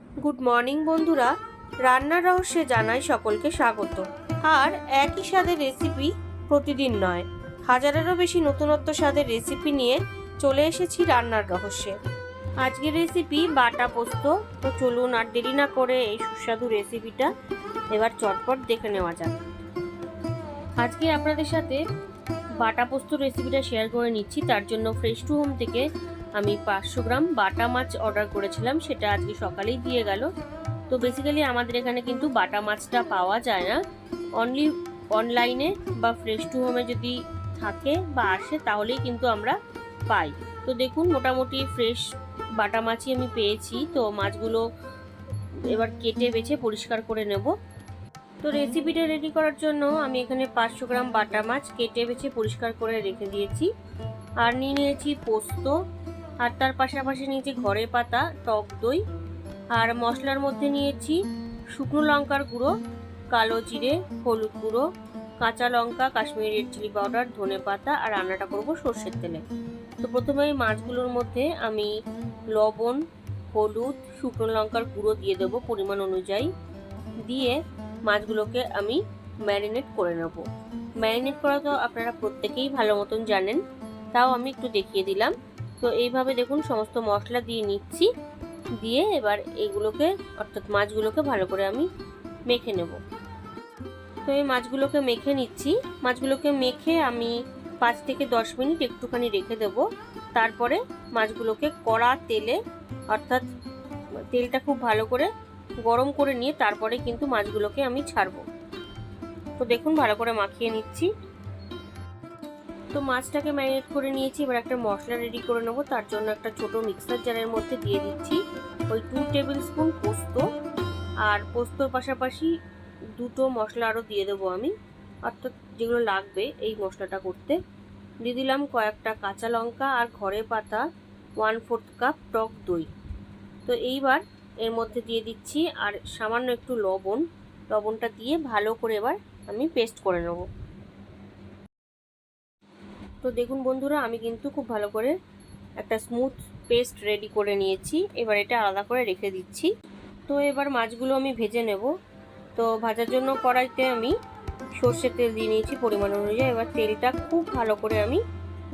Good morning বন্ধুরা, রান্নার রহস্যে জানাই সকলকে স্বাগত। আর একই স্বাদের রেসিপি প্রতিদিন নয়, হাজারেরও বেশি নতুনত্ব স্বাদের রেসিপি নিয়ে চলে এসেছি রান্নার রহস্যে। আজকের রেসিপি বাটা পোস্ত। তো চলুন আর দেরি না করে এই সুস্বাদু রেসিপিটা এবার চটপট দেখে নেওয়া যাক। আজকে আপনাদের সাথে বাটা পোস্ত রেসিপিটা শেয়ার করে নিচ্ছি। তার জন্য ফ্রেশ টু হোম থেকে আমি 500 গ্রাম বাটা মাছ অর্ডার করেছিলাম, সেটা আজকে সকালেই দিয়ে গেল। তো বেসিক্যালি আমাদের এখানে কিন্তু বাটা মাছটা পাওয়া যায় না, অনলি অনলাইনে বা ফ্রেশ টু হোমে যদি থাকে বা আসে তাহলেই কিন্তু আমরা পাই। তো দেখুন মোটামুটি ফ্রেশ বাটা মাছই আমি পেয়েছি। তো মাছগুলো এবার কেটে বেছে পরিষ্কার করে নেব। তো রেসিপিটা রেডি করার জন্য আমি এখানে 500 গ্রাম বাটা মাছ কেটে বেছে পরিষ্কার করে রেখে দিয়েছি। আর নিয়ে নিয়েছি পোস্ত, আর তার পাশাপাশি নিয়েছি ঘরে পাতা, টক দই, আর মশলার মধ্যে নিয়েছি শুকনো লঙ্কার গুঁড়ো, কালো জিরে, হলুদ গুঁড়ো, কাঁচা লঙ্কা, কাশ্মীরি রেড চিলি পাউডার, ধনে পাতা, আর রান্নাটা করব সর্ষের তেলে। তো প্রথমে এই মাছগুলোর মধ্যে আমি লবণ, হলুদ, শুকনো লঙ্কার গুঁড়ো দিয়ে দেবো পরিমাণ অনুযায়ী। দিয়ে মাছগুলোকে আমি ম্যারিনেট করে নেব। ম্যারিনেট করা তো আপনারা প্রত্যেকেই ভালো মতন জানেন, তাও আমি একটু দেখিয়ে দিলাম। তো এইভাবে দেখুন সমস্ত মশলা দিয়ে নিচ্ছি, দিয়ে এবার এইগুলোকে অর্থাৎ মাছগুলোকে ভালো করে আমি মেখে নেব। তো এই মাছগুলোকে মেখে নিচ্ছি। মাছগুলোকে মেখে আমি 5 থেকে 10 মিনিট একটুখানি রেখে দেব। তারপরে মাছগুলোকে কড়া তেলে, অর্থাৎ তেলটা খুব ভালো করে গরম করে নিয়ে তারপরে কিন্তু মাছগুলোকে আমি ছাড়বো। তো দেখুন ভালো করে মাখিয়ে নিচ্ছি। তো মাছটাকে ম্যারিনেট করে নিয়েছি, এবার একটা মশলা রেডি করে নেবো। তার জন্য একটা ছোট মিক্সার জারের মধ্যে দিয়ে দিচ্ছি ওই 2 টেবিল স্পুন পোস্ত, আর পোস্তর পাশাপাশি দুটো মশলা আরও দিয়ে দেবো আমি, অর্থাৎ যেগুলো লাগবে এই মশলাটা করতে। দিয়ে দিলাম কয়েকটা কাঁচা লঙ্কা আর ঘরে পাতা 1/4 কাপ টক দই। তো এইবার এর মধ্যে দিয়ে দিচ্ছি আর সামান্য একটু লবণটা দিয়ে ভালো করে এবার আমি পেস্ট করে নেব। তো দেখুন বন্ধুরা, আমি কিন্তু খুব ভালো করে একটা স্মুথ পেস্ট রেডি করে নিয়েছি। এবার এটা আলাদা করে রেখে দিচ্ছি। তো এবার মাছগুলো আমি ভেজে নেব। তো ভাজার জন্য কড়াইতে আমি সর্ষের তেল দিয়ে নিয়েছি পরিমাণ অনুযায়ী। এবার তেলটা খুব ভালো করে আমি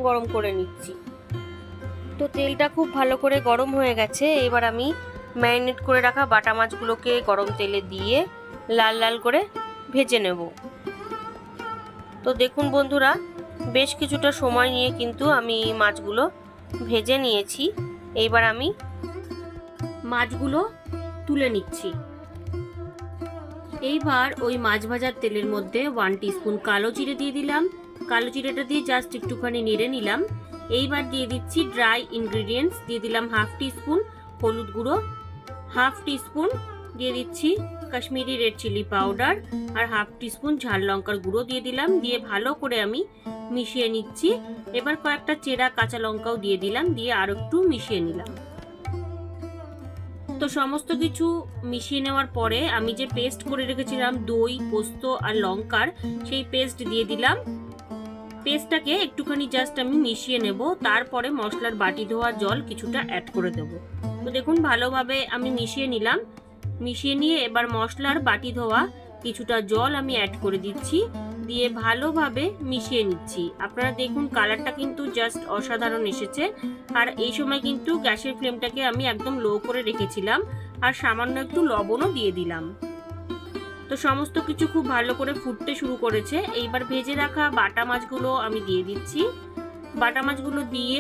গরম করে নিচ্ছি। তো তেলটা খুব ভালো করে গরম হয়ে গেছে। এবার আমি ম্যারিনেট করে রাখা বাটা মাছগুলোকে গরম তেলে দিয়ে লাল লাল করে ভেজে নেব। তো দেখুন বন্ধুরা, বেশ কিছুটা সময় নিয়ে কিন্তু আমি মাছগুলো ভেজে নিয়েছি। এইবার আমি মাছগুলো তুলে নিচ্ছি। এইবার ওই মাছ ভাজার তেলের মধ্যে 1 টিস্পুন কালো জিরে দিয়ে দিলাম। কালো জিরেটা দিয়ে জাস্ট একটুখানি নেড়ে নিলাম। এইবার দিয়ে দিচ্ছি ড্রাই ইনগ্রিডিয়েন্টস। দিয়ে দিলাম 1/2 টিস্পুন হলুদ গুঁড়ো, 1/2 টিস্পুন দিয়ে দিচ্ছি কাশ্মীরি রেড চিলি পাউডার, আর 1/2 টিস্পুন ঝাল লঙ্কার গুঁড়ো দিয়ে দিলাম। দিয়ে ভালো করে আমি মিশিয়ে নিচ্ছি। এবার কয়েকটা চেরা কাঁচা লঙ্কাও দিয়ে দিলাম, দিয়ে আরো একটু মিশিয়ে নিলাম। তো সমস্ত কিছু মিশিয়ে নেওয়ার পরে আমি যে পেস্ট করে রেখেছিলাম দই, পোস্ত আর লঙ্কার, সেই পেস্ট দিয়ে দিলাম। পেস্টটাকে একটুখানি জাস্ট আমি মিশিয়ে নেব। তারপরে মশলার বাটি ধোয়া জল কিছুটা অ্যাড করে দেব। তো দেখুন ভালোভাবে আমি মিশিয়ে নিলাম। মিশিয়ে নিয়ে এবার মশলার বাটি ধোয়া কিছুটা জল আমি অ্যাড করে দিচ্ছি, দিয়ে ভালোভাবে মিশিয়ে নিচ্ছি। আপনারা দেখুন কালারটা কিন্তু জাস্ট অসাধারণ এসেছে। আর এই সময় কিন্তু গ্যাসের ফ্লেমটাকে আমি একদম লো করে রেখেছিলাম, আর সামান্য একটু লবণও দিয়ে দিলাম। তো সমস্ত কিছু খুব ভালো করে ফুটতে শুরু করেছে। এইবার ভেজে রাখা বাটা মাছগুলো আমি দিয়ে দিচ্ছি। বাটা মাছগুলো দিয়ে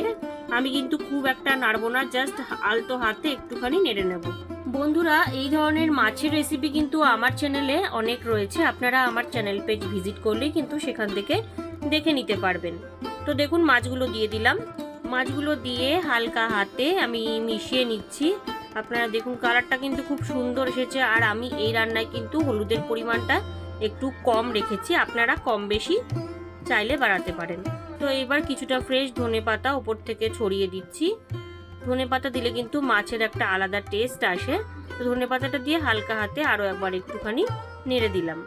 আমি কিন্তু খুব একটা নাড়বো না, জাস্ট আলতো হাতে একটুখানি নেড়ে নেব। বন্ধুরা, এই ধরনের মাছের রেসিপি কিন্তু আমার চ্যানেলে অনেক রয়েছে, আপনারা আমার চ্যানেল পেজ ভিজিট করলেই কিন্তু সেখান থেকে দেখে নিতে পারবেন। তো দেখুন মাছগুলো দিয়ে দিলাম। মাছগুলো দিয়ে হালকা হাতে আমি মিশিয়ে নিচ্ছি। আপনারা দেখুন কালারটা কিন্তু খুব সুন্দর এসেছে। আর আমি এই রান্নায় কিন্তু হলুদের পরিমাণটা একটু কম রেখেছি, আপনারা কম বেশি চাইলে বাড়াতে পারেন। তো এবার কিছুটা ফ্রেশ ধনেপাতা উপর থেকে ছড়িয়ে দিচ্ছি। ধনেপাতা দিলে কিন্তু মাছের একটা আলাদা টেস্ট আসে। তো ধনেপাতাটা দিয়ে হালকা হাতে আরও একবার একটুখানি নেড়ে দিলাম।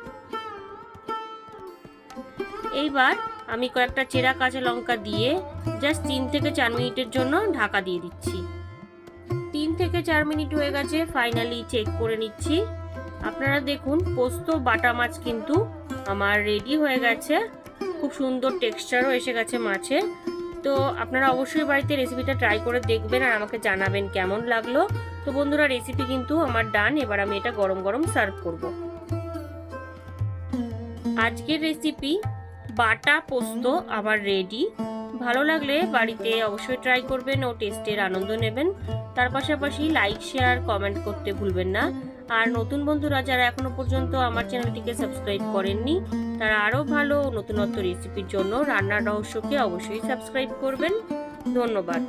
এইবার আমি কয়েকটা চেরা কাঁচা লঙ্কা দিয়ে জাস্ট 3 থেকে 4 মিনিটের জন্য ঢাকা দিয়ে দিচ্ছি। 3 থেকে থেকে 4 মিনিট হয়ে গেছে, ফাইনালি চেক করে নিচ্ছি। আপনারা দেখুন পোস্ত বাটা মাছ কিন্তু আমার রেডি হয়ে গেছে, খুব সুন্দর টেক্সচারও এসে গেছে মাছের। তো আপনারা অবশ্যই বাড়িতে রেসিপিটা ট্রাই করে দেখবেন আর আমাকে জানাবেন কেমন লাগলো। তো বন্ধুরা রেসিপি কিন্তু আমার ডান, এবার আমি এটা গরম গরম সার্ভ করব। আজকের রেসিপি বাটা পোস্ত আমার রেডি। ভালো লাগলে বাড়িতে অবশ্যই ট্রাই করবেন ও টেস্টের আনন্দ নেবেন। তার পাশাপাশি লাইক শেয়ার কমেন্ট করতে ভুলবেন না। আর নতুন বন্ধুরা যারা এখনো পর্যন্ত আমার চ্যানেলটিকে সাবস্ক্রাইব করেননি তারা আরও ভালো নতুনত্ব রেসিপির জন্য রান্নার রহস্যকে অবশ্যই সাবস্ক্রাইব করবেন। ধন্যবাদ।